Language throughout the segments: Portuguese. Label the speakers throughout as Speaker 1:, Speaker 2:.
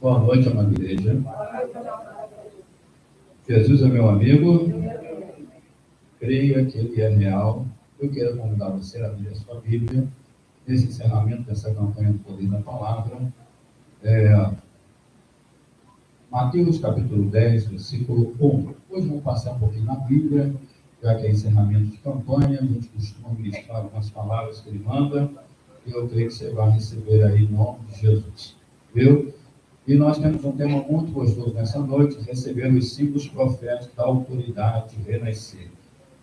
Speaker 1: Boa noite, amada igreja. Jesus é meu amigo. Creia que Ele é real. Eu quero convidar você a ler a sua Bíblia nesse encerramento dessa campanha do Poder da Palavra. Mateus capítulo 10, versículo 1. Hoje vamos passar um pouquinho na Bíblia, já que é encerramento de campanha. A gente costuma ministrar algumas palavras que Ele manda. E eu creio que você vai receber aí em nome de Jesus. Viu? E nós temos um tema muito gostoso nessa noite, receber os símbolos proféticos da autoridade de renascer.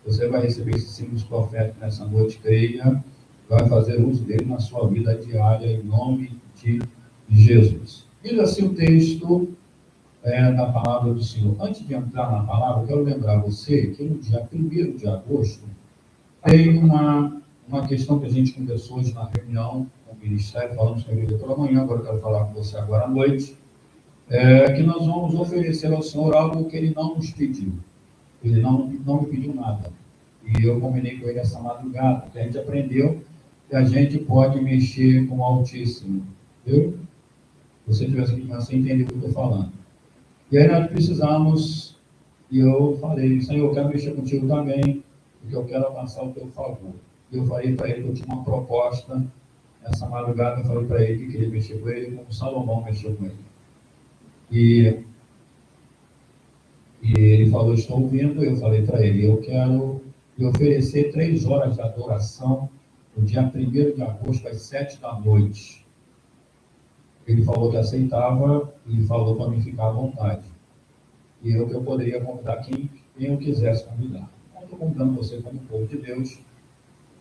Speaker 1: Você vai receber esses símbolos proféticos nessa noite, creia, vai fazer uso dele na sua vida diária, em nome de Jesus. Diz assim o texto da palavra do Senhor. Antes de entrar na palavra, eu quero lembrar você que no dia 1º de agosto, tem uma questão que a gente conversou hoje na reunião com o Ministério, falamos com ele pela manhã, agora eu quero falar com você agora à noite, que nós vamos oferecer ao Senhor algo que Ele não nos pediu. Ele não me pediu nada. E eu combinei com ele essa madrugada, porque a gente aprendeu que a gente pode mexer com o Altíssimo. Viu? Se você tivesse aqui, você entendeu o que eu estou falando. E aí nós precisamos, e eu falei, Senhor, eu quero mexer contigo também, porque eu quero alcançar o teu favor. E eu falei para ele que eu tinha uma proposta. Essa madrugada eu falei para ele que queria mexer com ele, como Salomão mexeu com ele. E ele falou, estou ouvindo. Eu falei para ele, eu quero lhe oferecer 3 horas de adoração no dia 1º de agosto, às 7 da noite. Ele falou que aceitava e falou para mim ficar à vontade. E eu que eu poderia convidar quem eu quisesse convidar. Então, estou convidando você como povo de Deus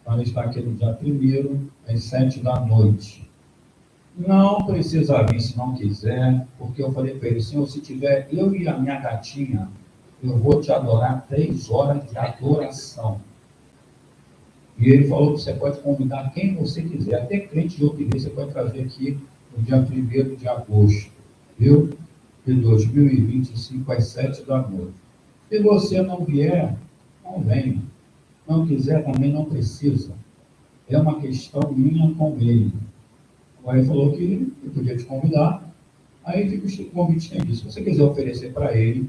Speaker 1: para estar aqui no dia 1º, às 7 da noite. Não precisa vir se não quiser, porque eu falei para ele, Senhor, se tiver eu e a minha gatinha, eu vou te adorar 3 horas de adoração. E ele falou que você pode convidar quem você quiser, até crente de outra igreja, você pode trazer aqui no dia 1º de agosto, viu? De 2025, às 7 da noite. Se você não vier, não venha. Não quiser, também não precisa. É uma questão minha com ele. Aí ele falou que eu podia te convidar. Aí fica o convite tem isso. Se você quiser oferecer para ele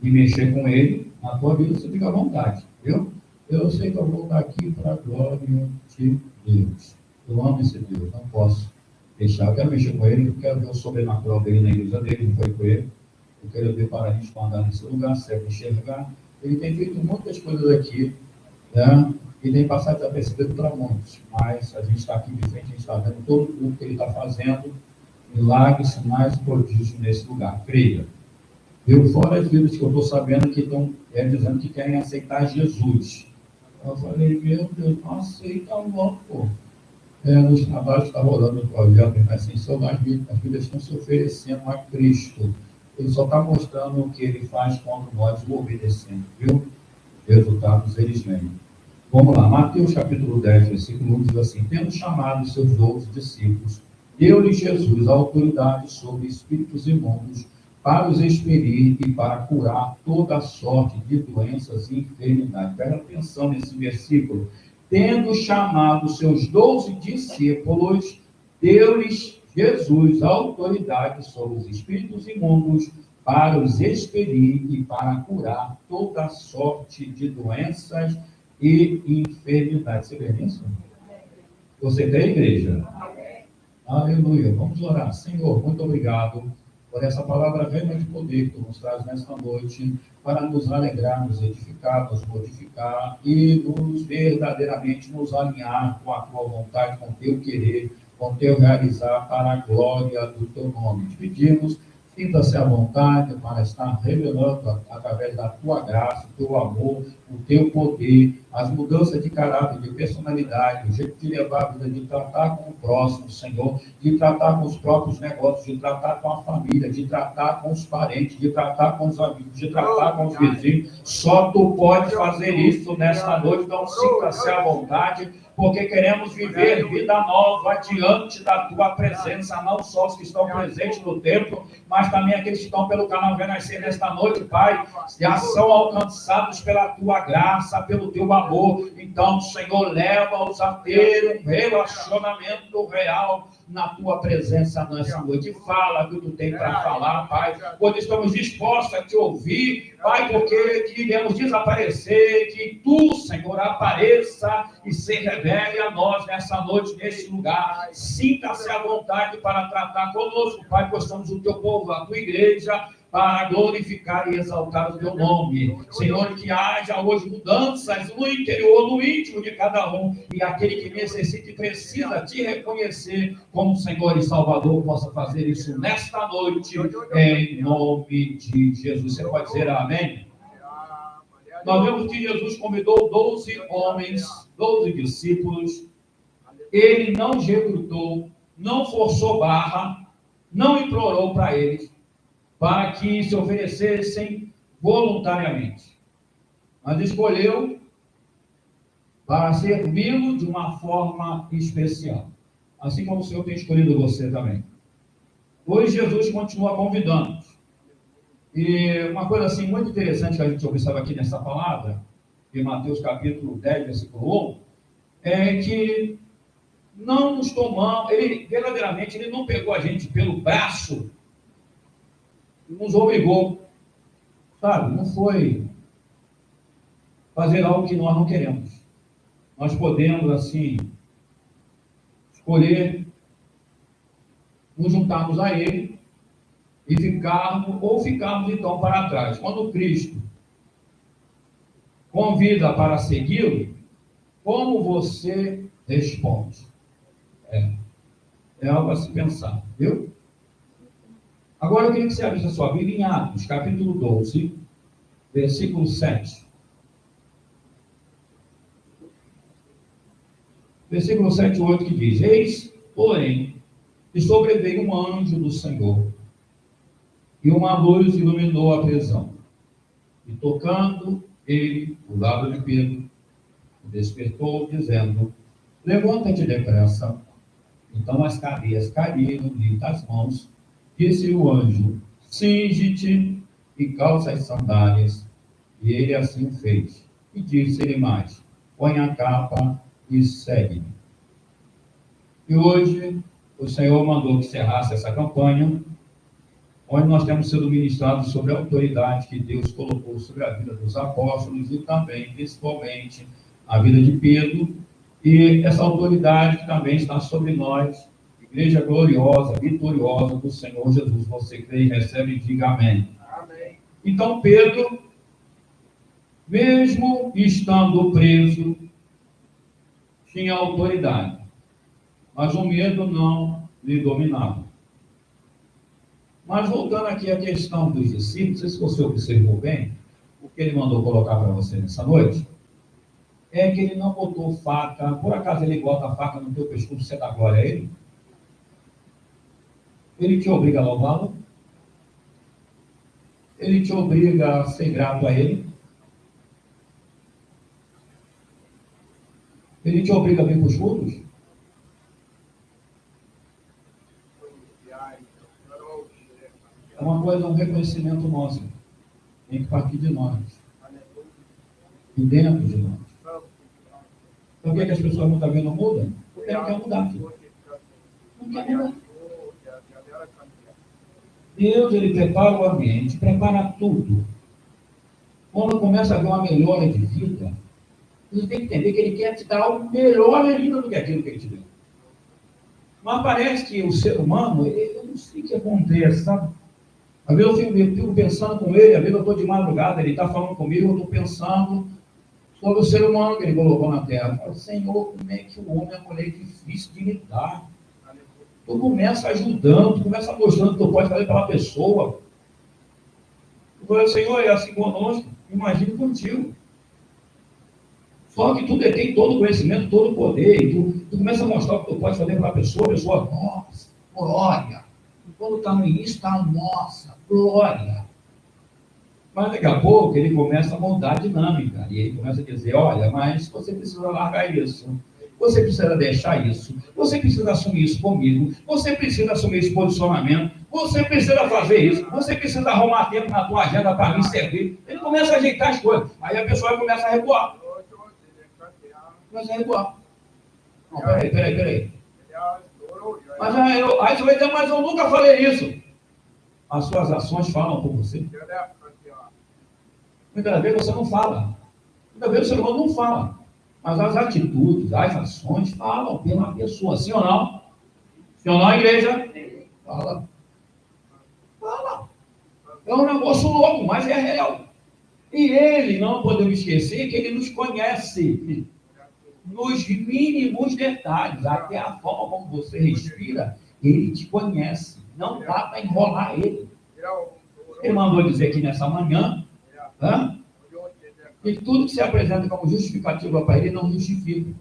Speaker 1: e mexer com ele, na tua vida, você fica à vontade, viu? Eu sei que eu vou estar aqui para a glória de Deus. Eu amo esse Deus, não posso deixar. Eu quero mexer com ele, eu quero ver o sobrenatural dele na igreja dele, não foi com ele. Eu quero ver para a gente andar nesse lugar, certo, enxergar. Ele tem feito muitas coisas aqui, né? E tem passado desapercebido para muitos, mas a gente está aqui de frente, a gente está vendo todo o que ele está fazendo, milagres, sinais e prodígios nesse lugar. Creia. Eu, fora as vidas que eu estou sabendo que estão dizendo que querem aceitar Jesus. Eu falei, meu Deus, não aceita não, pô. Nos trabalhos está rolando o projeto, mas assim, as vidas estão se oferecendo a Cristo. Ele só está mostrando o que ele faz quando nós o obedecemos, viu? Resultados eles vêm. Vamos lá, Mateus capítulo 10, versículo 1 diz assim, tendo chamado seus 12 discípulos, deu-lhes Jesus a autoridade sobre espíritos imundos para os expelir e para curar toda a sorte de doenças e enfermidades. Presta atenção nesse versículo. Tendo chamado seus 12 discípulos, deu-lhes Jesus a autoridade sobre os espíritos imundos para os expelir e para curar toda a sorte de doenças e enfermidade. Você vê isso? Você tem igreja? Aleluia. Vamos orar. Senhor, muito obrigado por essa palavra rema de poder que tu nos traz nesta noite, para nos alegrar, nos edificar, nos modificar e verdadeiramente nos alinhar com a tua vontade, com o teu querer, com o teu realizar para a glória do teu nome. Te pedimos, sinta-se à vontade para estar revelando através da tua graça, o teu amor, o teu poder, as mudanças de caráter, de personalidade, o jeito de levar a vida, de tratar com o próximo, Senhor, de tratar com os próprios negócios, de tratar com a família, de tratar com os parentes, de tratar com os amigos, de tratar com os vizinhos. Só tu pode fazer isso nesta noite, então sinta-se à vontade, porque queremos viver vida nova diante da tua presença, não só os que estão presentes no templo, mas também aqueles que estão pelo canal Renascer nesta noite, Pai, já são alcançados pela tua graça, pelo teu amor. Então, Senhor, leva-os a ter um relacionamento real, na tua presença nessa noite. Fala o que tu tem para falar, Pai, quando estamos dispostos a te ouvir, Pai, porque queremos desaparecer, que tu, Senhor, apareça e se revele a nós nessa noite, nesse lugar. Sinta-se à vontade para tratar conosco, Pai, pois somos o teu povo, a tua igreja, para glorificar e exaltar o teu nome. Senhor, que haja hoje mudanças no interior, no íntimo de cada um, e aquele que necessita e precisa te reconhecer como Senhor e Salvador possa fazer isso nesta noite, em nome de Jesus. Você pode dizer amém? Nós vemos que Jesus convidou 12 homens, 12 discípulos. Ele não recrutou, não forçou barra, não implorou para eles, para que se oferecessem voluntariamente. Mas escolheu para servi-lo de uma forma especial. Assim como o Senhor tem escolhido você também. Hoje Jesus continua convidando. E uma coisa assim muito interessante que a gente observa aqui nessa palavra, em Mateus capítulo 10, versículo 1, é que não nos tomamos, ele verdadeiramente ele não pegou a gente pelo braço, nos obrigou, sabe? Não foi fazer algo que nós não queremos. Nós podemos, assim, escolher nos juntarmos a Ele e ficarmos então para trás. Quando Cristo convida para segui-lo, como você responde? É algo a se pensar, viu? Agora eu queria que você abrisse a sua Bíblia em Atos, capítulo 12, versículo 7. Versículo 7 e 8 que diz: Eis, porém, que sobreveio um anjo do Senhor, e uma luz iluminou a prisão. E tocando ele o lado de Pedro, o despertou, dizendo: Levanta-te depressa. Então as cadeias caíram-lhe das mãos. Disse o anjo: Cinge-te e calça as sandálias. E ele assim fez. E disse-lhe mais: Põe a capa e segue-me. E hoje o Senhor mandou que encerrasse essa campanha, onde nós temos sido ministrados sobre a autoridade que Deus colocou sobre a vida dos apóstolos e também, principalmente, a vida de Pedro, e essa autoridade que também está sobre nós, igreja gloriosa, vitoriosa do Senhor Jesus. Você crê e recebe e diga amém. Amém. Então Pedro, mesmo estando preso, tinha autoridade, mas o medo não lhe dominava. Mas voltando aqui à questão dos discípulos, não sei se você observou bem, o que ele mandou colocar para você nessa noite, é que ele não botou faca. Por acaso ele bota a faca no teu pescoço, você dá glória a ele? Ele te obriga a louvá-lo? Ele te obriga a ser grato a ele? Ele te obriga a vir para os cultos? É uma coisa, um reconhecimento nosso. Tem que partir de nós. E dentro de nós. Por que as pessoas muitas vezes não mudam? Porque não quer mudar. Não quer mudar. Deus, ele prepara o ambiente, prepara tudo. Quando começa a haver uma melhora de vida, você tem que entender que ele quer te dar algo melhor ainda do que aquilo que ele te deu. Mas parece que o ser humano, eu não sei o que acontece, sabe? Às vezes eu fico pensando com ele, às vezes eu estou de madrugada, ele está falando comigo, eu estou pensando sobre o ser humano que ele colocou na terra. Eu falo: Senhor, como é que o homem e a mulher é difícil de lidar? Tu começa ajudando, tu começa mostrando o que tu pode fazer pela pessoa. Eu falo: Senhor, é assim conosco, imagine contigo. Só que tu detém todo o conhecimento, todo o poder, e tu começa a mostrar o que tu pode fazer pela pessoa, a pessoa, nossa, glória. E quando está no início, está, nossa, glória. Mas daqui a pouco ele começa a mudar a dinâmica, e ele começa a dizer: olha, mas você precisa largar isso. Você precisa deixar isso. Você precisa assumir isso comigo. Você precisa assumir esse posicionamento. Você precisa fazer isso. Você precisa arrumar tempo na tua agenda para me servir. Ele começa a ajeitar as coisas. Aí a pessoa começa a recuar. Começa a recuar. Não, peraí. Mas aí você vai dizer, mas eu nunca falei isso. As suas ações falam por você. Muitas vezes você não fala. Muitas vezes o ser humano não fala. Mas as atitudes, as ações falam pela pessoa. Sim ou não? Sim ou não, igreja? Fala. Fala. É um negócio louco, mas é real. E ele, não podemos esquecer que ele nos conhece nos mínimos detalhes, até a forma como você respira, ele te conhece. Não dá para enrolar ele. Ele mandou dizer aqui nessa manhã, que tudo que se apresenta como justificativa para ele não justifica.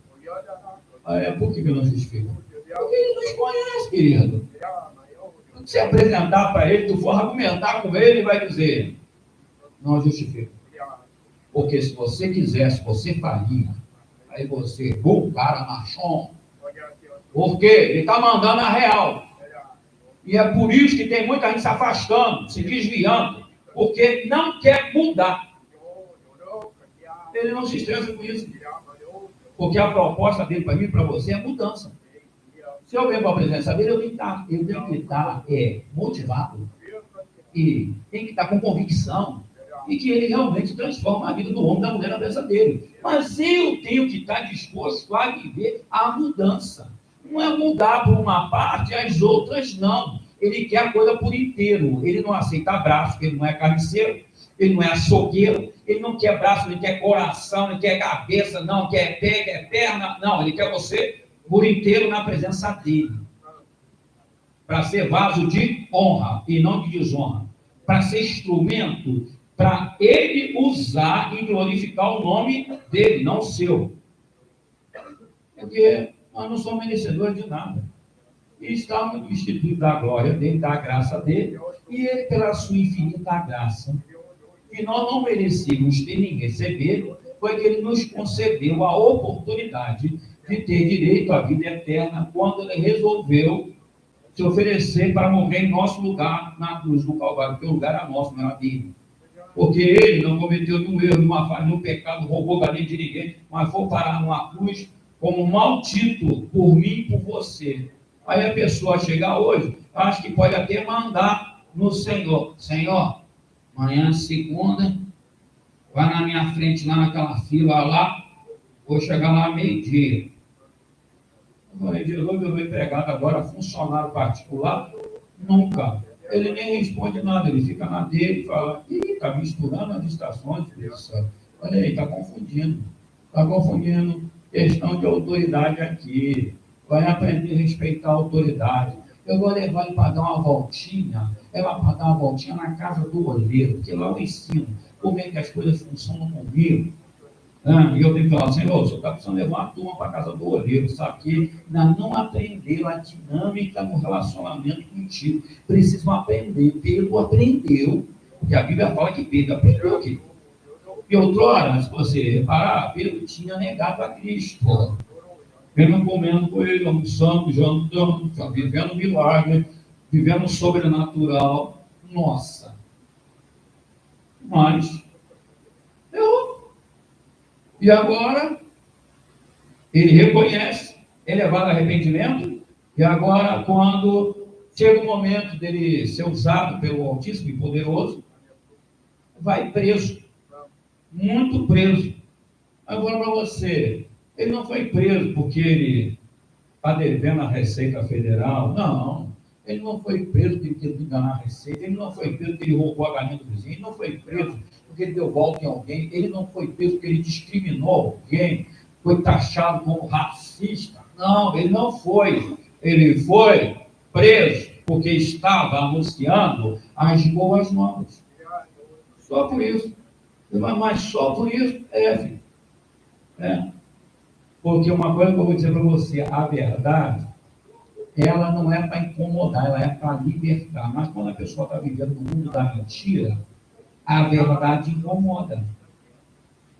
Speaker 1: Por que não justifica? Porque ele nos conhece, querido. Quando se apresentar para ele, tu for argumentar com ele, ele vai dizer, não justifica. Porque se você quisesse, você faria. Aí você, cara machão. Porque ele está mandando a real. E é por isso que tem muita gente se afastando, se desviando, porque não quer mudar. Ele não se estressa com isso. Porque a proposta dele para mim e para você é mudança. Se eu venho para a presença dele, eu tenho que estar motivado. E tem que estar com convicção. E que ele realmente transforma a vida do homem e da mulher na presença dele. Mas eu tenho que estar disposto a viver a mudança. Não é mudar por uma parte e as outras não. Ele quer a coisa por inteiro. Ele não aceita braço, ele não é carniceiro, ele não é açougueiro, ele não quer braço, ele quer coração, ele quer cabeça, não, quer pé, quer perna. Não, ele quer você por inteiro na presença dele. Para ser vaso de honra e não de desonra. Para ser instrumento para ele usar e glorificar o nome dele, não o seu. Porque nós não somos merecedores de nada. E estamos no instituto da glória dele, da graça dele, e ele, pela sua infinita graça, que nós não merecíamos ter nem receber, foi que ele nos concedeu a oportunidade de ter direito à vida eterna, quando ele resolveu se oferecer para morrer em nosso lugar, na cruz do Calvário, porque o lugar era nosso, não era dele. Porque ele não cometeu nenhum erro, nenhuma falha, nenhum pecado, roubou galinha de ninguém, mas foi parar numa cruz como maldito por mim e por você. Aí a pessoa chegar hoje, acho que pode até mandar no Senhor. Senhor, amanhã segunda, vai na minha frente, lá naquela fila lá, vou chegar lá meio-dia. Eu falei, Jesus, eu vou empregado agora, funcionário particular, nunca. Ele nem responde nada, ele fica na dele e fala, está misturando as estações, olha aí, está confundindo questão de autoridade aqui, vai aprender a respeitar a autoridade. Eu vou levar ele para dar uma voltinha, na casa do olheiro, porque lá eu ensino como é que as coisas funcionam comigo. E eu tenho que falar, Senhor, o senhor está precisando levar uma turma para a casa do olheiro, sabe que não aprendeu a dinâmica no relacionamento contigo. Precisam aprender. Pedro aprendeu, porque a Bíblia fala que Pedro aprendeu aqui. E outrora, se você reparar, Pedro tinha negado a Cristo. Pedro comendo com ele, almoçando, jantando, vivendo milagre, vivendo sobrenatural. Nossa! Mas errou. E agora, ele reconhece, é levado a arrependimento, e agora, quando chega o momento dele ser usado pelo Altíssimo e Poderoso, vai preso, muito preso. Agora, para você, ele não foi preso porque ele está devendo a Receita Federal, não. Ele não foi preso porque ele tentou enganar a Receita, ele não foi preso porque ele roubou a galinha do vizinho, ele não foi preso porque ele deu volta em alguém, ele não foi preso porque ele discriminou alguém, foi taxado como racista. Não, ele não foi. Ele foi preso porque estava anunciando as boas novas. Só por isso. Mas só por isso, filho. Porque uma coisa que eu vou dizer para você, a verdade, ela não é para incomodar, ela é para libertar. Mas quando a pessoa está vivendo no mundo da mentira, a verdade incomoda.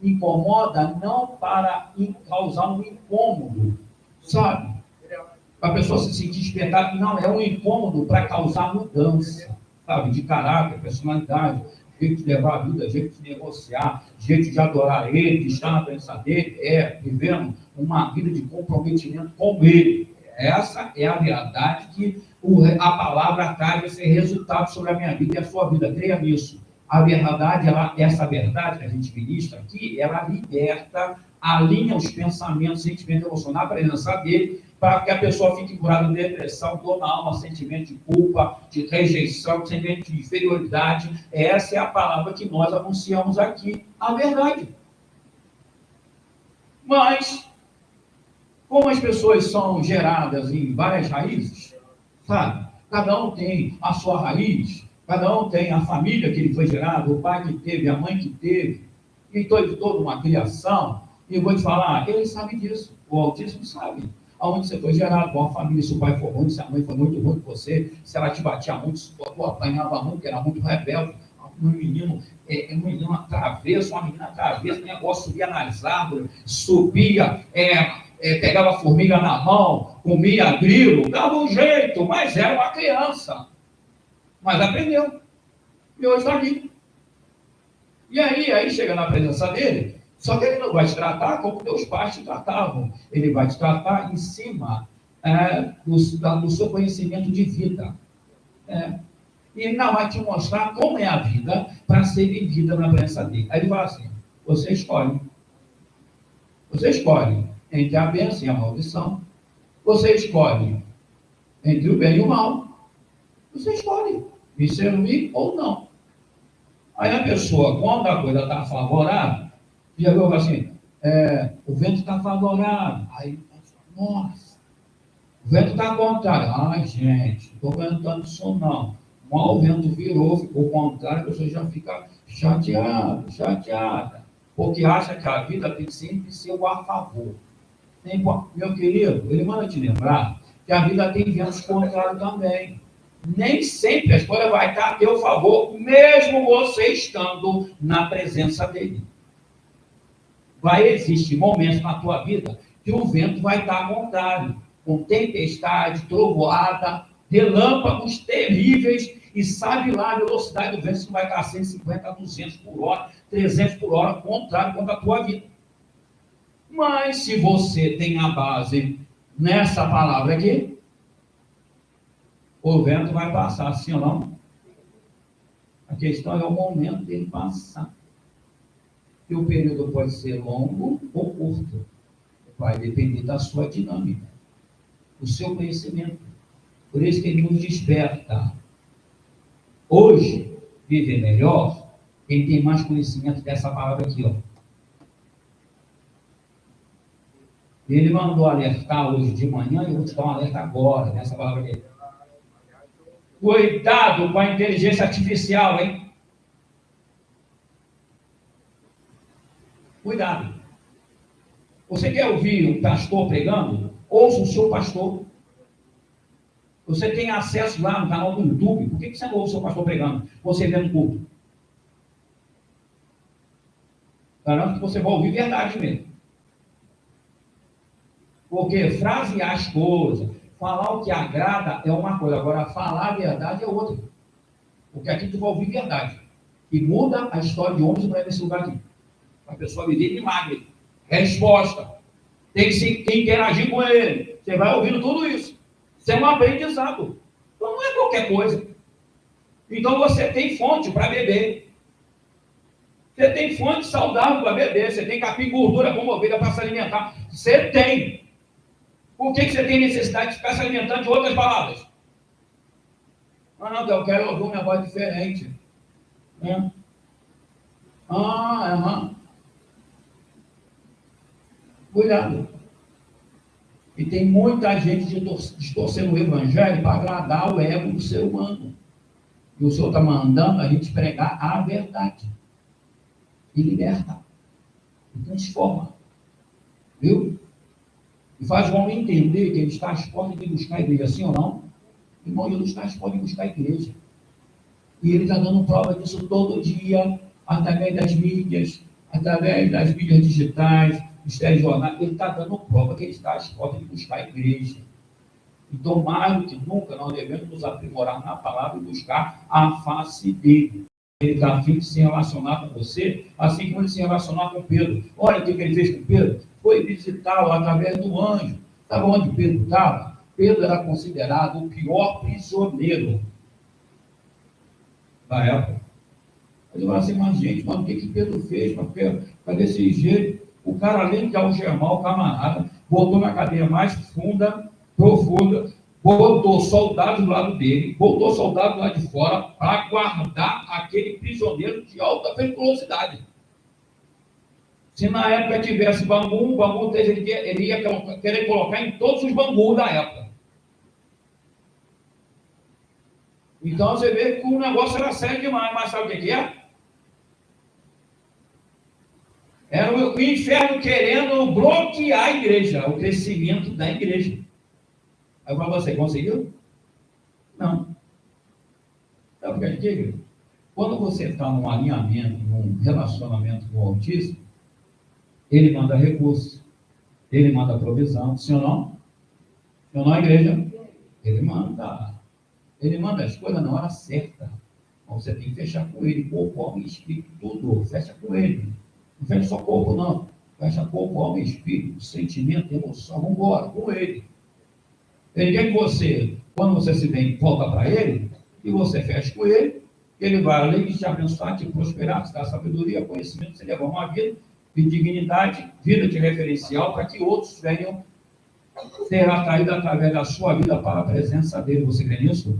Speaker 1: Incomoda não para causar um incômodo, sabe? Para a pessoa se sentir espetada, não, é um incômodo para causar mudança, sabe? De caráter, personalidade, jeito de levar a vida, jeito de negociar, jeito de adorar ele, de estar na presença dele, vivendo uma vida de comprometimento com ele. Essa é a verdade que a palavra traz esse resultado sobre a minha vida e a sua vida. Creia nisso. A verdade, essa verdade que a gente ministra aqui, ela liberta, alinha os pensamentos, sentimentos emocionais, a presença dele, para que a pessoa fique curada de depressão, dor na alma, sentimento de culpa, de rejeição, sentimento de inferioridade. Essa é a palavra que nós anunciamos aqui, a verdade. Mas, como as pessoas são geradas em várias raízes, sabe? Cada um tem a sua raiz, cada um tem a família que ele foi gerado, o pai que teve, a mãe que teve, e toda uma criação. E eu vou te falar, ele sabe disso, o Altíssimo sabe. Aonde você foi gerado, qual a família, se o pai foi ruim, se a mãe foi muito ruim com você, se ela te batia muito, se tu apanhava muito, que era muito rebelde, um menino travesso, uma menina travessa, o negócio subia nas árvores, pegava formiga na mão, comia grilo, dava um jeito, mas era uma criança. Mas aprendeu. E hoje está aqui. E aí chega na presença dele, só que ele não vai te tratar como teus pais te tratavam. Ele vai te tratar em cima do seu conhecimento de vida. E ele não vai te mostrar como é a vida para ser vivida na presença dele. Aí ele fala assim, você escolhe. Você escolhe entre a bênção e a maldição. Você escolhe entre o bem e o mal. Você escolhe me servir ou não. Aí a pessoa, quando a coisa está favorável, já viu assim, o vento está favorável. Aí, nossa, o vento está contrário. Ai, gente, não estou aguentando isso não. Mal o vento virou, ficou contrário, a pessoa já fica chateada. Porque acha que a vida tem sempre ser o a favor. Meu querido, ele manda te lembrar que a vida tem ventos contrários também. Nem sempre a história vai estar a teu favor, mesmo você estando na presença dele. Vai existir momentos na tua vida que o vento vai estar contrário, com tempestade, trovoada, relâmpagos terríveis, e sabe lá a velocidade do vento, que vai estar 150, 200 por hora, 300 por hora, contrário contra a tua vida. Mas se você tem a base nessa palavra aqui, o vento vai passar, assim ou não? A questão é o momento dele passar. E o período pode ser longo ou curto. Vai depender da sua dinâmica, do seu conhecimento. Por isso que ele nos desperta. Hoje, viver melhor, quem tem mais conhecimento dessa palavra aqui, ó. Ele mandou alertar hoje de manhã, e eu vou te dar um alerta agora, nessa palavra aqui. Cuidado com a inteligência artificial, hein? Cuidado. Você quer ouvir um pastor pregando? Ouça o seu pastor. Você tem acesso lá no canal do YouTube. Por que você não ouve o seu pastor pregando? Você vê no culto. Garanto que você vai ouvir verdade mesmo. Porque frasear as coisas, falar o que agrada é uma coisa, agora falar a verdade é outra. Porque aqui tu vai ouvir verdade. E muda a história de homens e mulheres nesse lugar aqui. A pessoa viver milagre. Resposta. Tem que se interagir com ele. Você vai ouvindo tudo isso. Isso é um aprendizado. Então não é qualquer coisa. Então você tem fonte para beber. Você tem fonte saudável para beber. Você tem capim gordura como ovelha para se alimentar. Você tem. Por que você tem necessidade de ficar se alimentando de outras palavras? Não, eu quero ouvir uma voz diferente. Cuidado. E tem muita gente distorcendo o evangelho para agradar o ego do ser humano. E o Senhor está mandando a gente pregar a verdade. E liberta. E transforma. Viu? E faz o homem entender que ele está às portas de buscar a igreja, sim ou não? Irmão, ele não está às portas de buscar a igreja. E ele está dando prova disso todo dia, através das mídias digitais, dos telejornais. Ele está dando prova que ele está às portas de buscar a igreja. Então, mais do que nunca, nós devemos nos aprimorar na palavra e buscar a face dele. Ele está a fim de se relacionar com você, assim como ele se relacionar com Pedro. Olha o que ele fez com Pedro. Foi visitá-lo através do anjo. Sabe onde Pedro estava? Pedro era considerado o pior prisioneiro da época. Ele falou assim, mas gente, o que Pedro fez para desse jeito? O cara, além de algemar o camarada, botou na cadeia mais profunda, botou soldados do lado dele, botou soldados do lado de fora para guardar aquele prisioneiro de alta periculosidade. Se na época tivesse bambu, ele ia querer colocar em todos os bambus da época. Então você vê que o negócio era sério demais, mas sabe o que é? Era o inferno querendo bloquear a igreja, o crescimento da igreja. Aí para você, conseguiu? Não. Sabe o que eu digo? Quando você está num alinhamento, num relacionamento com o Altíssimo, ele manda recurso, ele manda provisão, sim ou não? Sim ou não, igreja? Ele manda as coisas na hora certa. Então você tem que fechar com ele, corpo, alma e espírito, tudo, fecha com ele. Não fecha só corpo, não. Fecha corpo, alma e espírito, sentimento, emoção, vamos embora, com ele. Ele quer que você, quando você se vem, volta para ele, e você fecha com ele, ele vai, além de te abençoar, te prosperar, te dar sabedoria, conhecimento, te levar uma vida de dignidade, vida de referencial, para que outros venham ser atraídos através da sua vida para a presença dele. Você crê nisso?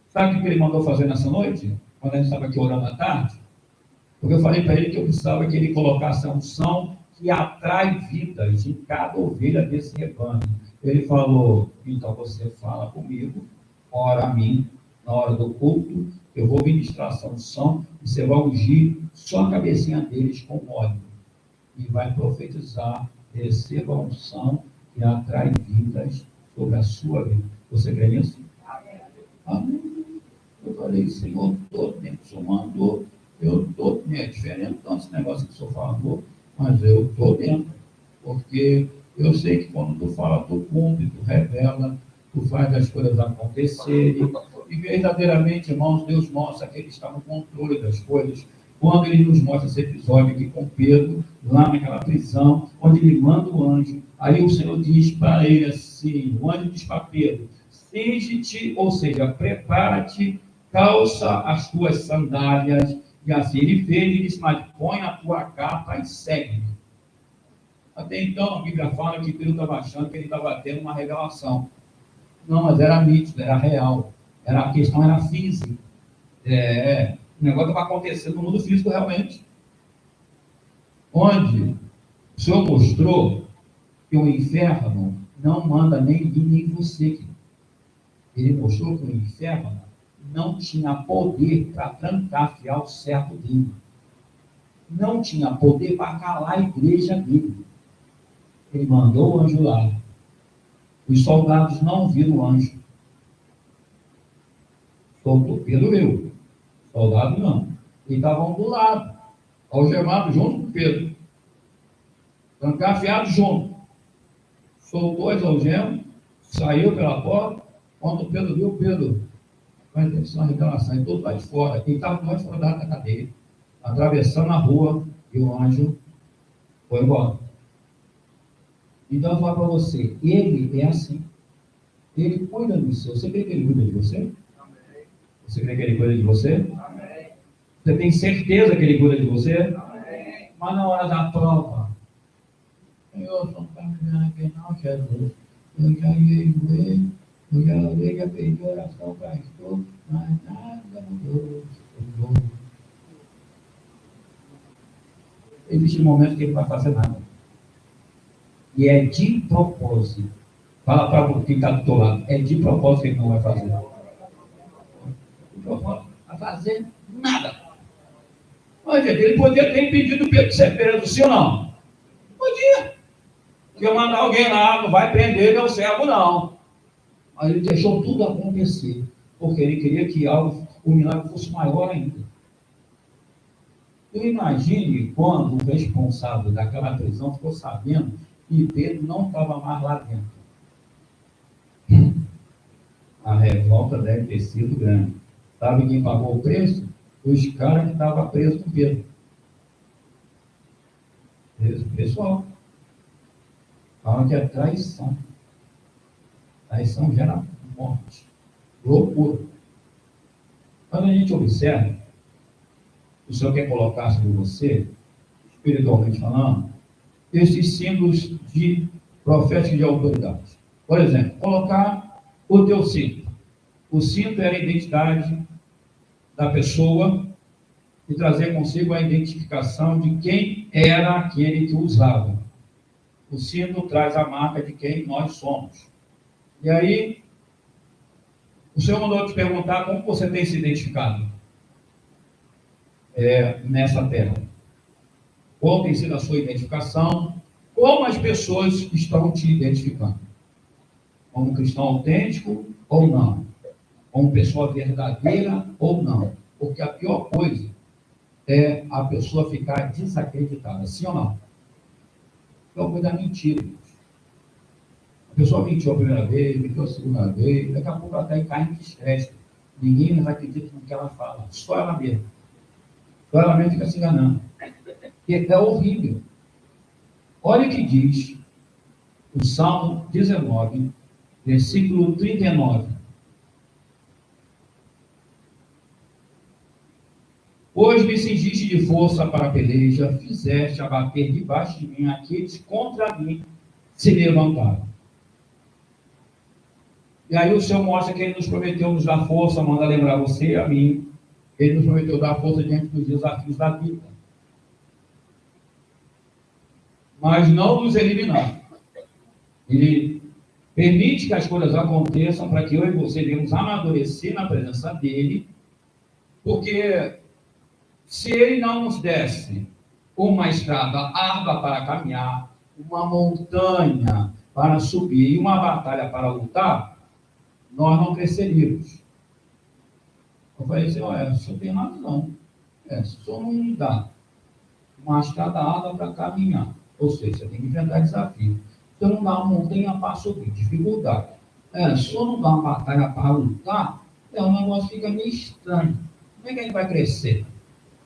Speaker 1: Sabe o que ele mandou fazer nessa noite? Quando a gente estava aqui orando à tarde? Porque eu falei para ele que eu precisava que ele colocasse a unção que atrai vidas em cada ovelha desse rebanho. Ele falou, então você fala comigo, ora a mim, na hora do culto, eu vou ministrar essa unção, e você vai ungir só a cabecinha deles com óleo. E vai profetizar, receba a unção que atrai vidas sobre a sua vida. Você crê nisso? Amém. Eu falei, Senhor, todo tempo o Senhor mandou, eu estou, é diferente então esse negócio que o Senhor falou, mas eu estou dentro, porque eu sei que quando tu fala, tu cumpre, tu revela, tu faz as coisas acontecerem, e verdadeiramente, irmãos, Deus mostra que Ele está no controle das coisas. Quando Ele nos mostra esse episódio aqui com Pedro, lá naquela prisão, onde Ele manda o anjo, aí o Senhor diz para ele assim, o anjo diz para Pedro, cinge-te, ou seja, prepara-te, calça as tuas sandálias, e assim ele fez, e disse, mas põe a tua capa e segue-me. Até então a Bíblia fala que Pedro estava achando que ele estava tendo uma revelação. Não, mas era nítido, era real. A questão era física. O negócio estava acontecendo no mundo físico realmente. Onde o Senhor mostrou que o inferno não manda nem em mim nem você. Ele mostrou que o inferno não tinha poder para trancafiar o servo dele. Não tinha poder para calar a igreja dele. Ele mandou o anjo lá. Os soldados não viram o anjo. Pedro viu. Soldado não. E estavam do lado, algemados junto com Pedro. Trancafiados junto. Soltou as algemas, saiu pela porta. Quando Pedro viu, Pedro vai ter uma revelação, e todo lá de fora. Ele estava do lado de fora da cadeia, atravessando a rua, e o anjo foi embora. Então eu falo para você, ele é assim. Ele cuida do seu. Você crê que ele cuida de você? Amém. Você crê que ele cuida de você? Amém. Você tem certeza que ele cuida de você? Amém. Mas na hora da prova, Senhor, não está me vendo aqui não, Jesus. Eu já ia ver, eu já orei, já pedi oração para isso, mas nada mudou. Existe um momento que ele não vai fazer nada. E é de propósito. Fala para quem está do teu lado. É de propósito que ele não vai fazer. De propósito. Não vai fazer nada. Mas, gente, ele podia ter impedido o Pedro de ser preso, sim ou não? Podia. Porque mandar alguém lá, não vai prender meu servo, não. Mas ele deixou tudo acontecer. Porque ele queria que o milagre fosse maior ainda. Então, imagine quando o responsável daquela prisão ficou sabendo que Pedro não estava mais lá dentro. A revolta deve ter sido grande. Sabe quem pagou o preço? Os caras que estavam presos com Pedro. Pessoal. Fala que é traição. Traição gera morte, loucura. Quando a gente observa, o Senhor quer colocar sobre você, espiritualmente falando, esses símbolos de profética de autoridade. Por exemplo, colocar o teu cinto. O cinto era a identidade da pessoa e trazer consigo a identificação de quem era aquele que usava. O cinto traz a marca de quem nós somos. E aí, o Senhor mandou te perguntar como você tem se identificado nessa terra. Qual tem sido a sua identificação? Como as pessoas estão te identificando? Como cristão autêntico ou não? Como pessoa verdadeira ou não? Porque a pior coisa é a pessoa ficar desacreditada, sim ou não? A pior coisa é mentira. A pessoa mentiu a primeira vez, mentiu a segunda vez, daqui a pouco ela está cai em descrédito. Ninguém mais acredita no que ela fala, só ela mesma. Só ela mesma fica se enganando. E é horrível. Olha o que diz o Salmo 19, versículo 39. Hoje me cingiste de força para a peleja, fizeste abater debaixo de mim aqueles contra mim se levantaram. E aí o Senhor mostra que Ele nos prometeu nos dar força, manda lembrar você e a mim. Ele nos prometeu dar força diante dos desafios da vida. Mas não nos eliminar. Ele permite que as coisas aconteçam para que eu e você venhamos amadurecer na presença dEle, porque se Ele não nos desse uma estrada árdua para caminhar, uma montanha para subir e uma batalha para lutar, nós não cresceríamos. Eu falei assim, olha, o senhor tem razão. Se o senhor não me dá uma estrada árdua para caminhar, ou seja, você tem que enfrentar desafio. Se o senhor não dá uma montanha para subir, dificuldade. Se o senhor não dá uma batalha para lutar, o negócio fica meio estranho. Como é que a gente vai crescer?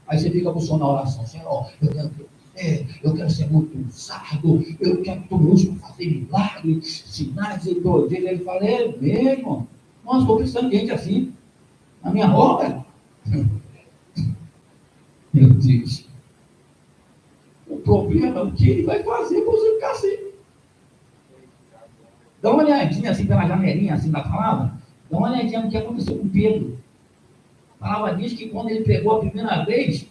Speaker 1: Aí você fica com o senhor na oração, Senhor, eu quero ser muito usado, eu quero que tu me use para fazer milagres, sinais e prodígios. Ele fala, mesmo? Nós estou precisando de gente assim, na minha obra. Meu Deus. O problema é o que ele vai fazer para você ficar assim. Dá uma olhadinha assim pela janelinha assim da palavra, dá uma olhadinha no que aconteceu com Pedro. A palavra diz que quando ele pregou a primeira vez,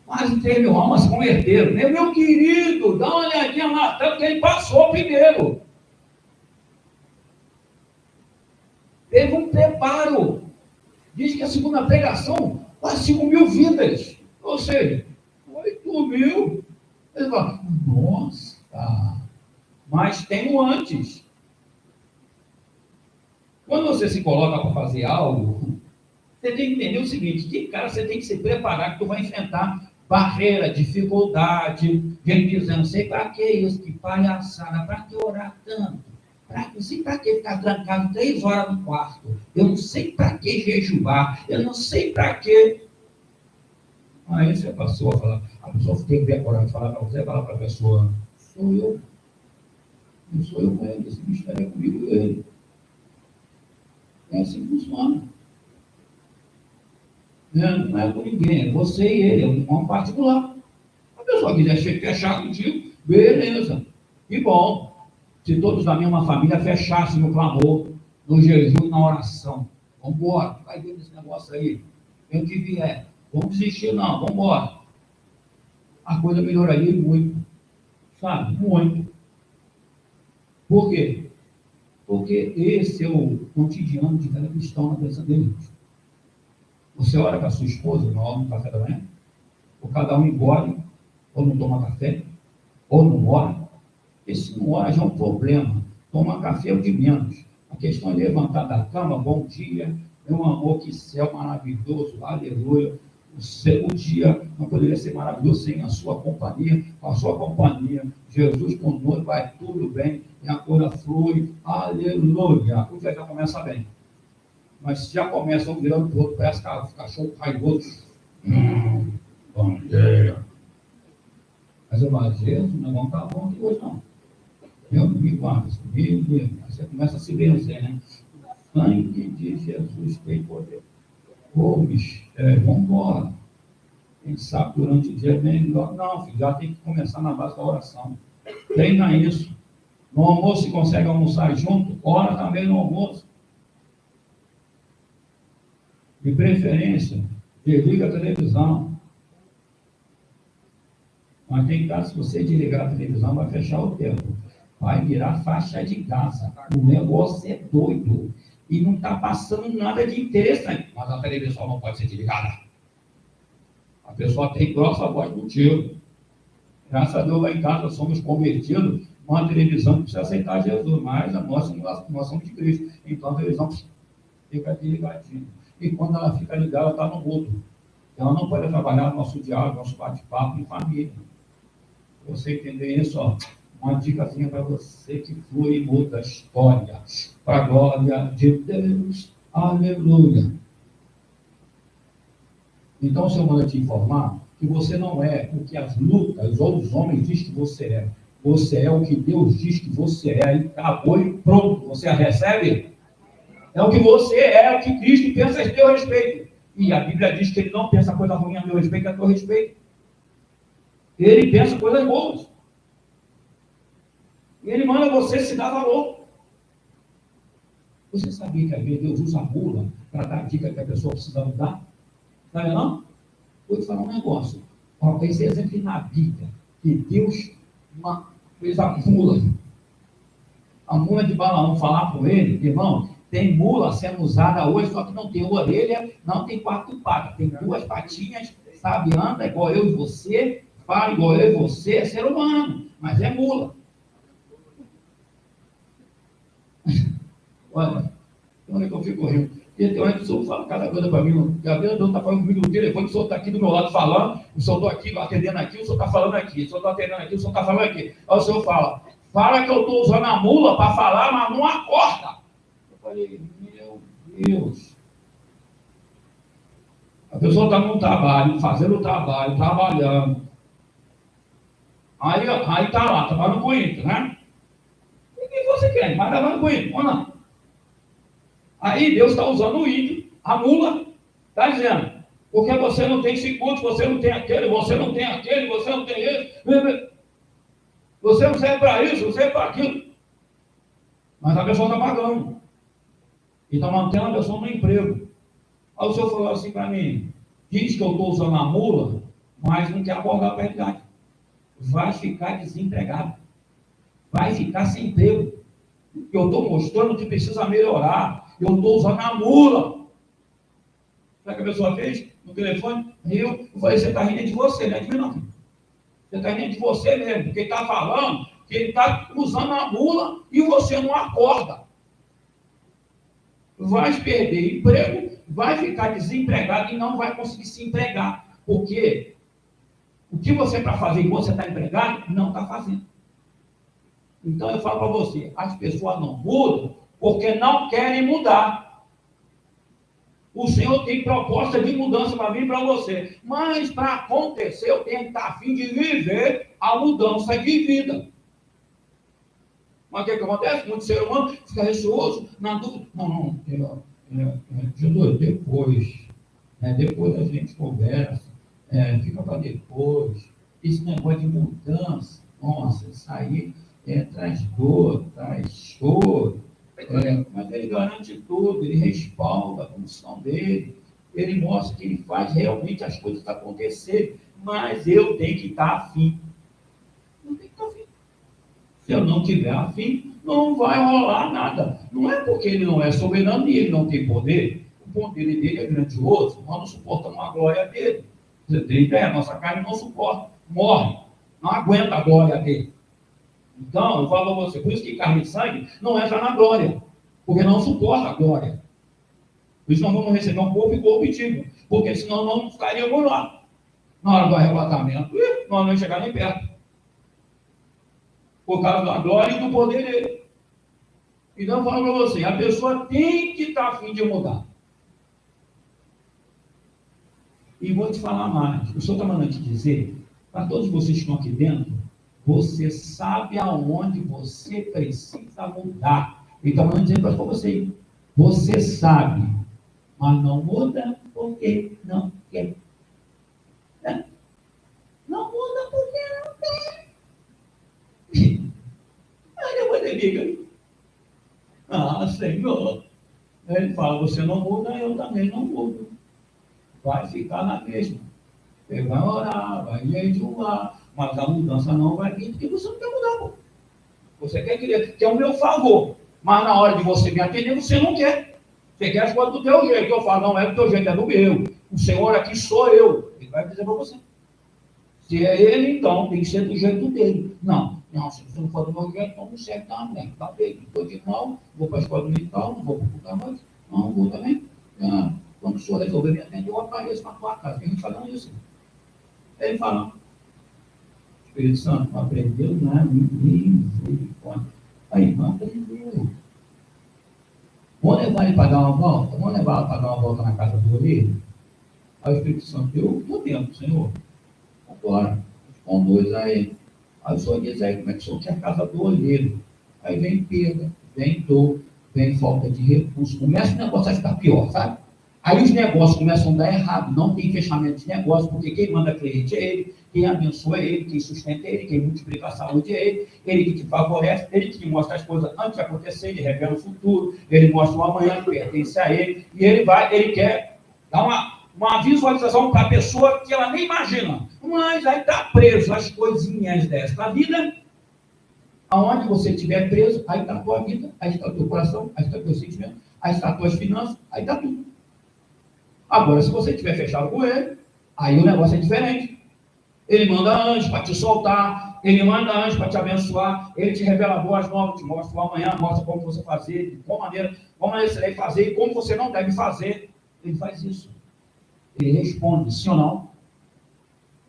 Speaker 1: quase 3.000 almas se converteram. Meu querido, dá uma olhadinha lá, tanto que ele passou primeiro. Teve um preparo. Diz que a segunda pregação, quase 5.000 vidas. Ou seja, 8.000. Ele fala, nossa, mas tem um antes. Quando você se coloca para fazer algo, você tem que entender o seguinte, que cara você tem que se preparar, que tu vai enfrentar barreira, dificuldade, gente dizendo, não sei para que isso, que palhaçada, para que orar tanto? Não sei para que ficar trancado 3 horas no quarto, eu não sei para que jejuar, eu não sei para que. Aí você passou a falar, a pessoa tem que ter a coragem de falar para você, falar para a pessoa, sou eu, não sou eu com ele, esse mistério é comigo e ele. É assim que funciona. Não é com ninguém, é você e ele, é um irmão particular. A pessoa quiser fechar contigo, beleza, que bom. Se todos da mesma família fechassem no clamor, no jejum e na oração, vamos embora, vai ver esse negócio aí, vem o que vier, vamos desistir não, vamos embora. A coisa melhoraria muito, sabe, muito. Por quê? Porque esse é o cotidiano de cada cristão na presença de Deus. Você ora com a sua esposa na hora do café da manhã? Ou cada um engole, ou não toma café, ou não ora? Esse não ora já é um problema. Tomar café é o de menos. A questão é levantar da cama, bom dia, meu amor, que céu maravilhoso, aleluia. O dia não poderia ser maravilhoso sem a sua companhia. Com a sua companhia, Jesus conosco, vai tudo bem, e a coisa flui, aleluia. O dia já começa bem. Mas se já começa um virando para o outro, parece cachorro raivoso. Bom dia. Mas eu falo, Jesus, não vamos estar bom aqui hoje não. Eu me guardo, você começa a se benzer, né? O sangue de Jesus tem poder. Ô, mistério, vamos embora. Quem sabe durante o dia é melhor. Não, filho, já tem que começar na base da oração. Treina isso. No almoço, se consegue almoçar junto, ora também no almoço. De preferência, desliga a televisão. Mas tem caso, se você desligar a televisão, vai fechar o tempo. Vai virar faixa de casa. O negócio é doido. E não está passando nada de interessante. Mas a televisão não pode ser desligada. A pessoa tem grossa voz contigo. Graças a Deus, lá em casa somos convertidos. Uma televisão que precisa aceitar Jesus. Mas nós somos de Cristo. Então a televisão fica desligadinha. E quando ela fica ligada, ela está no mudo. Ela não pode trabalhar nosso diálogo, nosso bate-papo em família. Você entender isso, ó, uma dicasinha para você que flui e muda a história. Para a glória de Deus. Aleluia. Então, o Senhor manda te informar que você não é o que as lutas ou os homens dizem que você é. Você é o que Deus diz que você é. E acabou e pronto. Você a recebe? É o que você é o que Cristo pensa a teu respeito. E a Bíblia diz que ele não pensa coisa ruim a meu respeito, a teu respeito. Ele pensa coisas boas. E ele manda você se dar valor. Você sabia que às vezes Deus usa a mula para dar a dica que a pessoa precisa mudar? Sabe não? Vou te falar um negócio. Esse exemplo na Bíblia, que Deus fez a mula de Balaão falar com ele, irmão, tem mula sendo usada hoje, só que não tem orelha, não tem quatro patas, tem duas patinhas, sabe, anda igual eu e você, fala igual eu e você, é ser humano, mas é mula. Olha, onde é que eu fico rindo? E tem hora que o senhor fala cada coisa para mim, a vida está falando comigo no telefone, o senhor está aqui do meu lado falando, o senhor está aqui atendendo aqui, o senhor está falando aqui, o senhor está atendendo aqui, o senhor está falando aqui. Aí o senhor fala que eu estou usando a mula para falar, mas não acorda. Eu falei, meu Deus. A pessoa está no trabalho, fazendo o trabalho, trabalhando. Aí está lá, trabalhando com o Inter, né? E o que você quer? Vai trabalhando com o Inter, ou não? Aí Deus está usando o ímpio, a mula, está dizendo, porque você não tem esse culto, você não tem aquele, você não tem aquele, você não tem esse, você não serve para isso, não serve para aquilo. Mas a pessoa está pagando. E está mantendo a pessoa no emprego. Aí o senhor falou assim para mim, diz que eu estou usando a mula, mas não quer abordar a verdade. Vai ficar desempregado. Vai ficar sem emprego. Eu estou mostrando que precisa melhorar. Eu estou usando a mula. Sabe o que a pessoa fez no telefone? Eu falei, você está rindo de você, não é de mim não. Você está rindo de você mesmo, porque ele está falando que ele está usando a mula e você não acorda. Vai perder emprego, vai ficar desempregado e não vai conseguir se empregar. Porque o que você está fazendo enquanto você está empregado, não está fazendo. Então eu falo para você, as pessoas não mudam porque não querem mudar. O Senhor tem proposta de mudança para mim e para você. Mas para acontecer, eu tenho que estar a fim de viver a mudança de vida. Mas o que acontece? Muito ser humano fica receoso, na dúvida. Não, Jesus, depois a gente conversa, fica para depois. Esse negócio de mudança, nossa, isso aí traz dor, traz choro. Mas ele garante tudo, ele respalda a condição dele, ele mostra que ele faz realmente as coisas acontecerem, mas eu tenho que estar afim. Não tem que estar afim. Se eu não tiver afim, não vai rolar nada. Não é porque ele não é soberano e ele não tem poder. O poder dele é grandioso, nós não suportamos a glória dele. Você tem ideia? A nossa carne não suporta, morre, não aguenta a glória dele. Então, eu falo para você, por isso que carne e sangue não entra na glória, porque não suporta a glória. Por isso nós vamos receber um corpo incorruptível, porque senão não estaríamos lá. Na hora do arrebatamento, nós não ia chegar nem perto. Por causa da glória e do poder dele. Então, eu falo para você, a pessoa tem que estar a fim de mudar. E vou te falar mais. O Senhor está mandando te dizer, para todos vocês que estão aqui dentro, Você sabe aonde você precisa mudar. Então, eu dizendo para você, você sabe, mas não muda porque não quer. Né? Não muda porque não quer. Aí depois ele liga. Ah, Senhor. Ele fala, você não muda, eu também não mudo. Vai ficar na mesma. Ele vai orar, vai jejuar, mas a mudança não vai vir porque você não quer mudar. Pô. Você quer o meu favor, mas na hora de você me atender, você não quer. Você quer as coisas do teu jeito. Eu falo, não é do teu jeito, é do meu. O Senhor aqui sou eu. Ele vai dizer para você. Se é ele, então, tem que ser do jeito dele. Não, se você não for do meu jeito, então não serve também. Tá bem, estou de mal, vou para a escola dominical, não vou para o culto mais, não vou também. Quando o senhor resolver me atender, eu apareço na tua casa. Tem gente falando isso. Ele fala, Espírito Santo, não aprendeu nada, misericórdia. Aí, não aprendeu. Vamos levar ele para dar uma volta? Vamos levar ele para dar uma volta na casa do olheiro? Aí o Espírito Santo, eu estou dentro, Senhor. Agora, conduz aí. Aí o senhor diz aí como é que o senhor quer a casa do olheiro. Aí vem perda, vem dor, vem falta de recurso. Começa o negócio a ficar pior, sabe? Aí os negócios começam a dar errado, não tem fechamento de negócio, porque quem manda cliente é ele, quem abençoa é ele, quem sustenta é ele, quem multiplica a saúde é ele que te favorece, ele que te mostra as coisas antes de acontecer, ele revela o futuro, ele mostra o amanhã que pertence a ele, e ele quer dar uma visualização para a pessoa que ela nem imagina, mas aí está preso às coisinhas desta vida. Aonde você estiver preso, aí está a tua vida, aí está o teu coração, aí está o teu sentimento, aí está as tuas finanças, aí está tudo. Agora, se você estiver fechado com ele, aí o negócio é diferente. Ele manda anjos para te soltar, ele manda anjos para te abençoar, ele te revela boas novas, te mostra o amanhã, mostra como você fazer, de qual maneira você deve fazer e como você não deve fazer. Ele faz isso. Ele responde, sim ou não?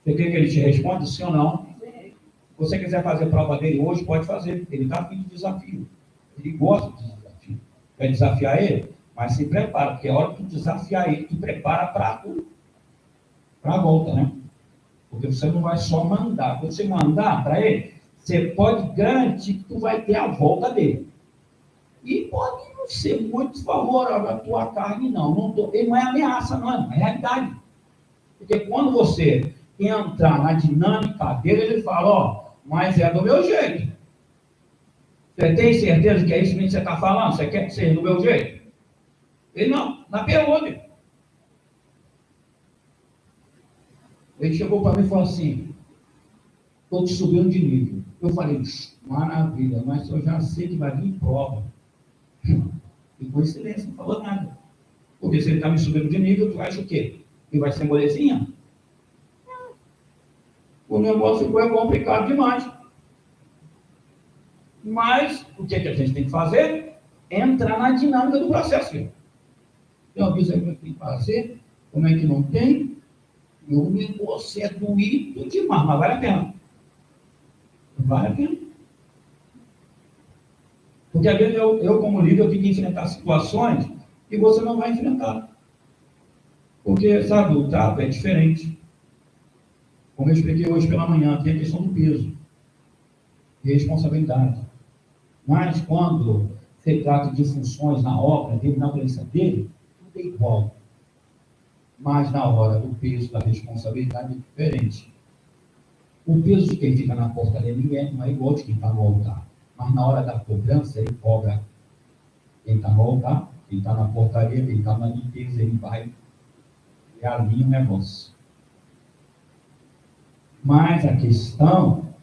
Speaker 1: Você quer que ele te responda, sim ou não? Se você quiser fazer prova dele hoje, pode fazer. Ele está afim de desafio. Ele gosta de desafio. Quer desafiar ele? Mas se prepara, porque a hora que tu desafiar ele, tu prepara para a volta, né? Porque você não vai só mandar. Quando você mandar para ele, você pode garantir que tu vai ter a volta dele. E pode não ser muito favorável à tua carne, não. Ele não é ameaça, não, é uma realidade. Porque quando você entrar na dinâmica dele, ele fala, ó, mas é do meu jeito. Você tem certeza que é isso que você está falando? Você quer que seja do meu jeito? Ele não, na pergunta. Ele chegou para mim e falou assim, estou te subindo de nível. Eu falei, maravilha, mas eu já sei que vai vir prova. E com silêncio, não falou nada. Porque se ele está me subindo de nível, tu acha o quê? Que vai ser molezinha? O negócio ficou complicado demais. Mas, o que a gente tem que fazer? Entrar na dinâmica do processo. Eu aviso aí como é que tem que fazer, como é que não tem. E o negócio é doído demais, mas vale a pena. Vale a pena. Porque às vezes eu como líder, eu tenho que enfrentar situações que você não vai enfrentar. Porque, sabe, o trato é diferente. Como eu expliquei hoje pela manhã, tem a questão do peso e responsabilidade. Mas quando se trata de funções na obra dele, na presença dele, tudo é igual. Mas na hora do peso, da responsabilidade é diferente. O peso de quem fica na portaria não é igual de quem está no altar. Mas na hora da cobrança, ele cobra. Quem está no altar, quem está na portaria, quem está na limpeza, ele vai e alinha o negócio. Mas a questão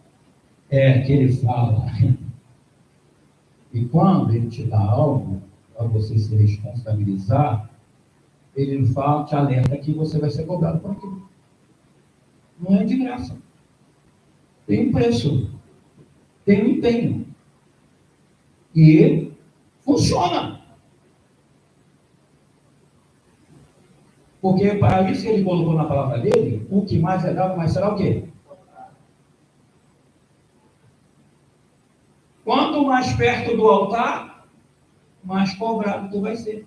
Speaker 1: é que ele fala, e quando ele te dá algo para você se responsabilizar, ele fala, te alerta que você vai ser cobrado por aquilo. Não é de graça. Tem um preço. Tem um empenho. E funciona. Porque para isso que ele colocou na palavra dele, o que mais é dado, mais será o quê? Quanto mais perto do altar, mais cobrado tu vai ser.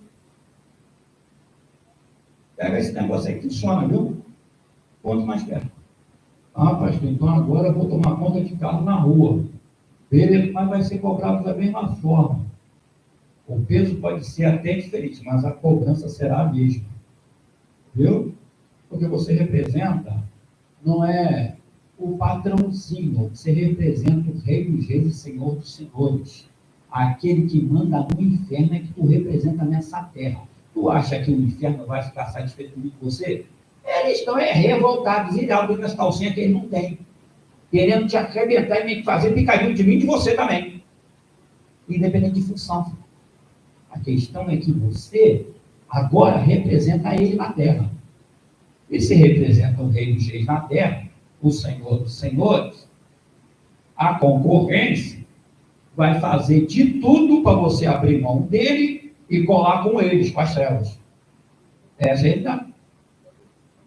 Speaker 1: Pega esse negócio aí que funciona, viu? Quanto mais perto. Ah, pastor, então agora eu vou tomar conta de carro na rua. Beleza, mas vai ser cobrado da mesma forma. O peso pode ser até diferente, mas a cobrança será a mesma. Viu? Porque você representa, não é o patrãozinho, você representa o Rei dos Reis e Senhor dos Senhores. Aquele que manda no inferno é que tu representa nessa terra. Tu acha que o inferno vai ficar satisfeito com você? Eles estão revoltados, ilhados nas calcinhas que eles não têm. Querendo te arrebentar e me fazer picadinho de mim e de você também. Independente de função. A questão é que você agora representa ele na terra. E se representa o Rei dos Reis na terra, o Senhor dos Senhores, a concorrência vai fazer de tudo para você abrir mão dele e colar com eles, com as trevas. Essa é a realidade.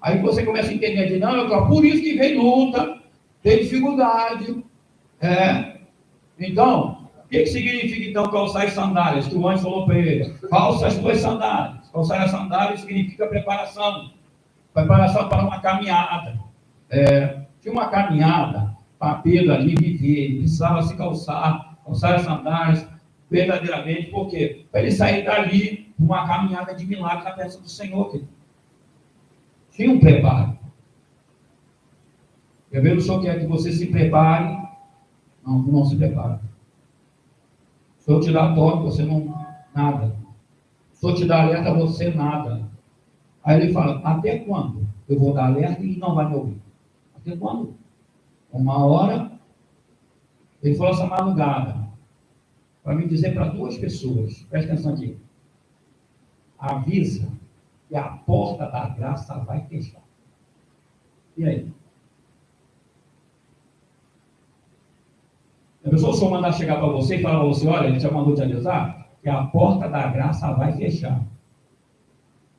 Speaker 1: Aí você começa a entender de não, por isso que vem luta, tem dificuldade. Então, o que significa então calçar as sandálias? Que o anjo falou para ele, calça as tuas sandálias. Calçar as sandálias significa preparação. Preparação para uma caminhada. Tinha uma caminhada para Pedro ali viver, ele precisava se calçar as sandálias verdadeiramente, por quê? Para ele sair dali uma caminhada de milagre na presença do Senhor. Tinha um preparo. Eu vejo, o Senhor quer que você se prepare. Não se prepara. Se eu te dar toque, você não, nada. Se eu te dar alerta, você nada. Aí ele fala, até quando eu vou dar alerta e não vai me ouvir? Até quando? Uma hora, ele falou essa madrugada, para me dizer para duas pessoas, presta atenção aqui, avisa que a porta da graça vai fechar. E aí? A pessoa só mandar chegar para você e falar para você, olha, ele já mandou te avisar que a porta da graça vai fechar.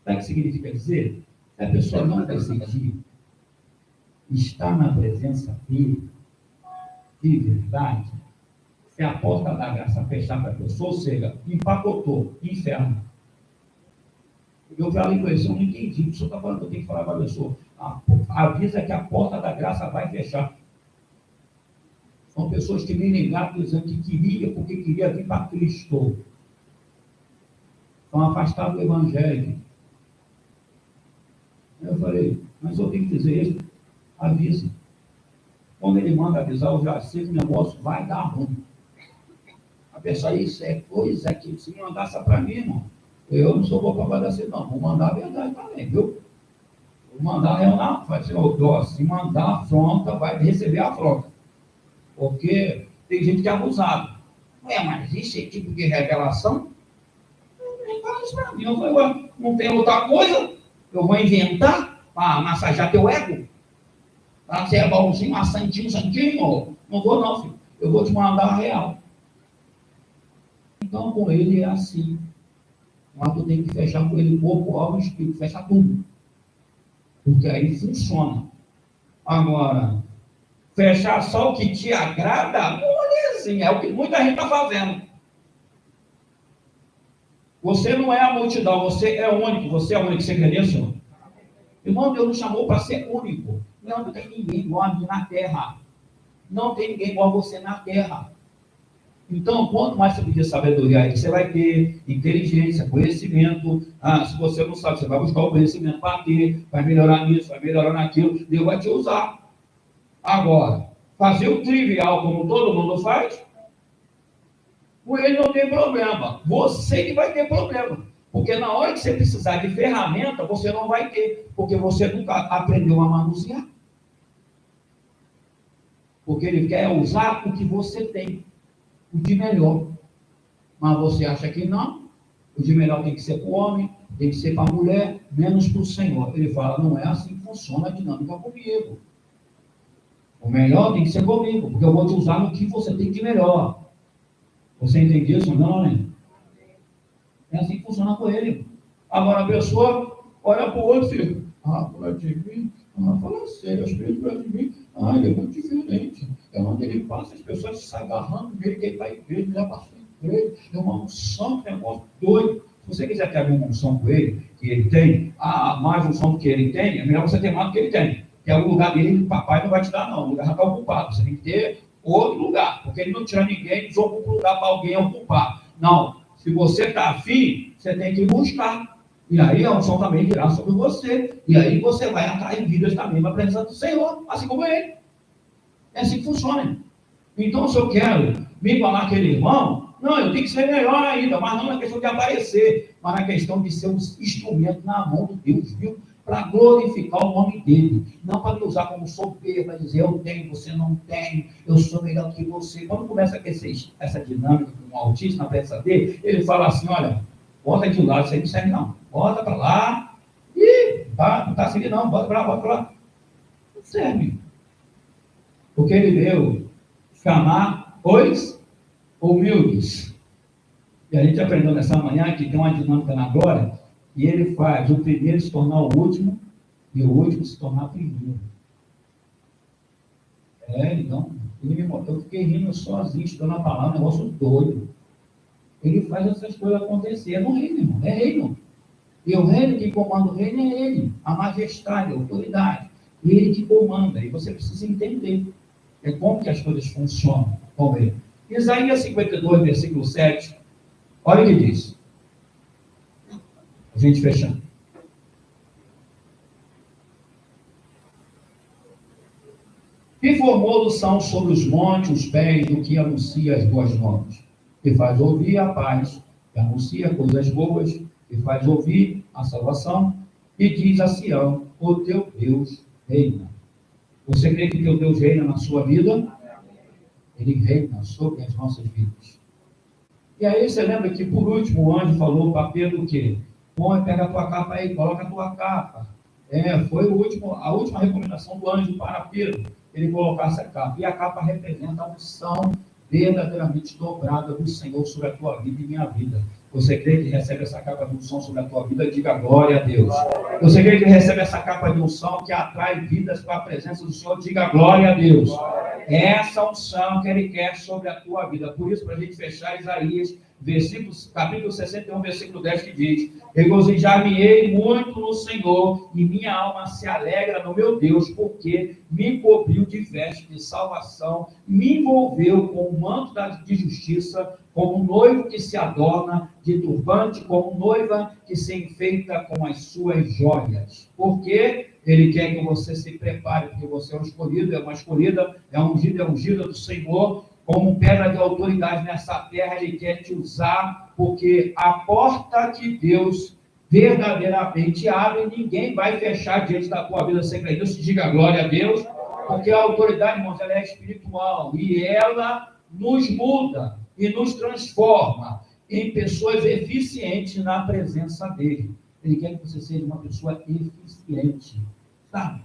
Speaker 1: Sabe o que significa dizer? Se a pessoa não decidir estar na presença dele, de verdade, se a porta da graça fechar para a pessoa, ou seja, empacotou, inferno. Eu falei com ele, eu não entendi, o senhor está falando que eu tenho que falar para a pessoa. Avisa que a porta da graça vai fechar. São pessoas que me negaram dizendo que queria, porque queria vir para Cristo. Estão afastados do Evangelho. Eu falei, mas eu tenho que dizer isso, avisa. Quando ele manda avisar, eu já sei que o negócio vai dar ruim. A pessoa, isso é coisa que se mandasse para mim, irmão, eu não sou bom para padecer, não. Vou mandar a verdade também, viu? Vou mandar ela, vai ser se mandar a afronta, vai receber a afronta. Porque tem gente que é abusado. Mas esse tipo de revelação? Não fala isso para mim. Eu falei, não tem outra coisa? Eu vou inventar para massagear teu ego? Para ser bonzinho, santinho? Não vou não, filho. Eu vou te mandar a real. Então, com ele é assim. Mas tu tem que fechar com ele corpo, alma e espírito. Fecha tudo. Porque aí funciona. Agora, fechar só o que te agrada, molezinha, é o que muita gente está fazendo. Você não é a multidão, você é único. Você é único, você quer isso? Irmão, Deus nos chamou para ser único. Não tem ninguém igual a mim na terra. Não tem ninguém igual a você na terra. Então, quanto mais você pedir sabedoria aí, você vai ter inteligência, conhecimento. Se você não sabe, você vai buscar o conhecimento para ter, vai melhorar nisso, vai melhorar naquilo. Deus vai te usar. Agora, fazer o trivial como todo mundo faz, com ele não tem problema. Você que vai ter problema. Porque na hora que você precisar de ferramenta, você não vai ter. Porque você nunca aprendeu a manusear. Porque ele quer usar o que você tem. O de melhor. Mas você acha que não? O de melhor tem que ser para o homem, tem que ser para a mulher, menos para o Senhor. Ele fala, não é assim que funciona a dinâmica comigo. O melhor tem que ser comigo, porque eu vou te usar no que você tem de melhor. Você entende isso? Não, né? É assim que funciona com ele. Agora a pessoa olha para o outro e fica, para de mim, fala sério, as pessoas para de mim, ele é muito diferente. É onde ele passa, as pessoas se agarrando nele, que ele vai à igreja, ele leva a sua igreja, é uma unção, é um negócio doido. Se você quiser ter alguma unção com ele, que ele tem, mais unção do que ele tem, é melhor você ter mais do que ele tem. que é o lugar dele, o papai não vai te dar, não. O lugar já está ocupado. Você tem que ter outro lugar, porque ele não tira ninguém, desocupa o lugar para alguém ocupar. Não. Se você está afim, você tem que buscar. E aí a unção também virá sobre você. E aí você vai atrair vidas também para a presença do Senhor, assim como ele. É assim que funciona. Então, se eu quero me igualar aquele irmão, não, eu tenho que ser melhor ainda, mas não na questão de aparecer, mas na questão de ser um instrumento na mão de Deus, viu? Para glorificar o nome dele, não para me usar como soberba, dizer eu tenho, você não tem, eu sou melhor que você. Quando começa a aquecer essa dinâmica com o autista na peça dele, ele fala assim, olha, bota de um lado, isso aí não serve não, bota para lá, e não está seguindo não, bota para lá, não serve. Porque ele veio chamar os humildes. E a gente aprendeu nessa manhã que tem uma dinâmica na glória, e ele faz o primeiro se tornar o último, e o último se tornar o primeiro. Então, eu fiquei rindo sozinho, estudando a palavra, um negócio doido. Ele faz essas coisas acontecer. É no reino, irmão, é reino. E o reino que comanda o reino é ele, a majestade, a autoridade. Ele que comanda, e você precisa entender como que as coisas funcionam com ele. Isaías 52, versículo 7, olha o que diz. A gente fechando. Que formou são sobre os montes os pés do que anuncia as boas novas, que faz ouvir a paz, que anuncia coisas boas, que faz ouvir a salvação, e diz a Sião, o teu Deus reina. Você crê que teu Deus reina na sua vida? Ele reina sobre as nossas vidas. E aí você lembra que por último o anjo falou para Pedro o quê? Bom, pega a tua capa aí, coloca a tua capa. Foi a última recomendação do anjo para Pedro, ele colocasse a capa. E a capa representa a unção verdadeiramente dobrada do Senhor sobre a tua vida e minha vida. Você crê que recebe essa capa de unção sobre a tua vida? Diga glória a Deus. Você crê que recebe essa capa de unção que atrai vidas para a presença do Senhor? Diga glória a Deus. Essa unção que Ele quer sobre a tua vida. Por isso, para a gente fechar Isaías, capítulo 61, versículo 10, que diz: regozijar-me-ei muito no Senhor, e minha alma se alegra no meu Deus, porque me cobriu de veste de salvação, me envolveu com o manto de justiça, como um noivo que se adorna de turbante, como noiva que se enfeita com as suas joias. Porque Ele quer que você se prepare, porque você é um escolhido, é uma escolhida, é ungida do Senhor, como pedra de autoridade nessa terra. Ele quer te usar, porque a porta que Deus verdadeiramente abre, ninguém vai fechar diante da tua vida. Você crê nisso? Diga glória a Deus, porque a autoridade, irmãos, ela é espiritual, e ela nos muda e nos transforma em pessoas eficientes na presença dele. Ele quer que você seja uma pessoa eficiente, sabe?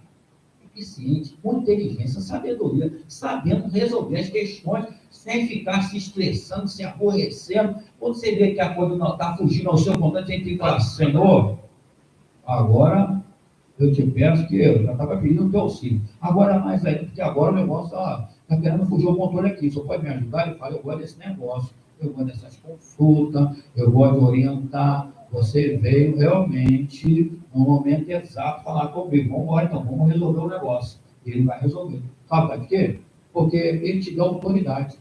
Speaker 1: Eficiente, com inteligência, sabedoria, sabendo resolver as questões, sem ficar se estressando, se aborrecendo. Quando você vê que a coisa não está fugindo ao seu controle, você tem que falar: Senhor, agora eu te peço, que eu já estava pedindo o teu auxílio. Agora mais ainda, porque agora o negócio está querendo fugir ao controle aqui. Só pode me ajudar? Ele fala: eu gosto desse negócio, eu gosto dessas consultas, eu gosto de orientar. Você veio realmente no momento exato falar comigo. Vamos embora então, vamos resolver o negócio. E ele vai resolver. Sabe por quê? Porque ele te deu autoridade.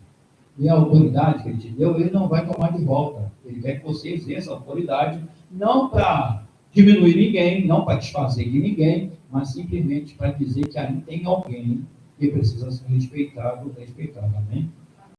Speaker 1: E a autoridade que ele te deu, ele não vai tomar de volta. Ele quer que você exerça a autoridade, não para diminuir ninguém, não para desfazer de ninguém, mas simplesmente para dizer que ali tem alguém que precisa ser respeitado, amém?